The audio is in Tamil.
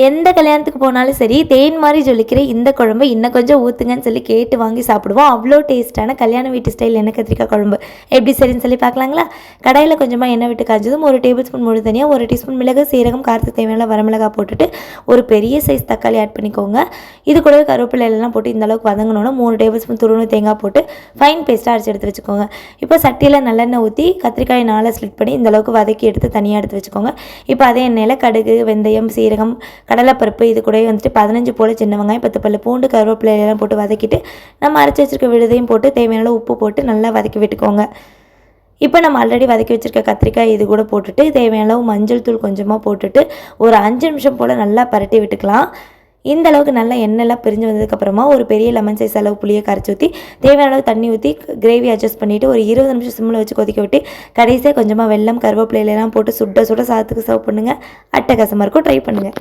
எந்த கல்யாணத்துக்கு போனாலும் சரி, தேன் மாரி ஜொலிக்கிற இந்த குழம்பு இன்னும் கொஞ்சம் ஊத்துங்கன்னு சொல்லி கேட்டு வாங்கி சாப்பிடுவோம். அவ்வளோ டேஸ்ட்டான கல்யாண வீட்டு ஸ்டைல் எண்ணெய் கத்திரிக்காய் குழம்பு எப்படி சரின்னு சொல்லி பார்க்கலாங்களா? கடாயில் கொஞ்சமாக எண்ணெய் விட்டு காய்ச்சதும் 1 டேபிள் ஸ்பூன் முழு தனியா, 1 டீஸ்பூன் மிளகு, சீரகம், காரத்துக்கு தேவையான வரமிளகாய் போட்டுட்டு ஒரு பெரிய சைஸ் தக்காளி ஆட் பண்ணிக்கோங்க. இது கூடவே கருவேப்பிலை எல்லாம் போட்டு இந்த அளவுக்கு வதங்கணும்னா 3 டேபிள் ஸ்பூன் துருவன தேங்காய் போட்டு ஃபைன் பேஸ்ட்டாக அரைச்சி எடுத்து வச்சுக்கோங்க. இப்போ சட்டியில் நல்லெண்ணெய் ஊற்றி கத்திரிக்காய் 4 ஸ்லிட் பண்ணி இந்த அளவுக்கு வதக்கி எடுத்து தனியாக எடுத்து வச்சுக்கோங்க. இப்போ அதே எண்ணெயில் கடுகு, வெந்தயம், சீரகம், கடலைப்பருப்பு இது கூட வந்துட்டு 15 போல் சின்ன வெங்காயம், 10 பல்லு பூண்டு, கருவேப்பிலை எல்லாம் போட்டு வதக்கிட்டு நம்ம அரைச்சி வச்சிருக்க விழுதையும் போட்டு தேவையான உப்பு போட்டு நல்லா வதக்கி விட்டுக்கோங்க. இப்போ நம்ம ஆல்ரெடி வதக்கி வச்சுருக்க கத்திரிக்காய் இது கூட போட்டுட்டு தேவையான அளவு மஞ்சள் தூள் கொஞ்சமாக போட்டுட்டு ஒரு 5 நிமிஷம் போல் நல்லா பரட்டி விட்டுக்கலாம். இந்த அளவுக்கு நல்லா எண்ணெய்லாம் பிரிஞ்சு வந்ததுக்கப்புறமா ஒரு பெரிய லெமன் சைஸ் அளவு புளியை கரைச்சி ஊற்றி தேவையான அளவு தண்ணி ஊற்றி கிரேவி அட்ஜஸ்ட் பண்ணிவிட்டு ஒரு 20 நிமிஷம் சிம்மில் வச்சு கொதிக்க விட்டு கடைசியாக கொஞ்சமாக வெல்லம், கருவேப்பிலையெல்லாம் போட்டு சுட சுட சாதத்துக்கு சர்வ் பண்ணுங்கள். அட்டகாசமாக இருக்கும். ட்ரை பண்ணுங்கள்.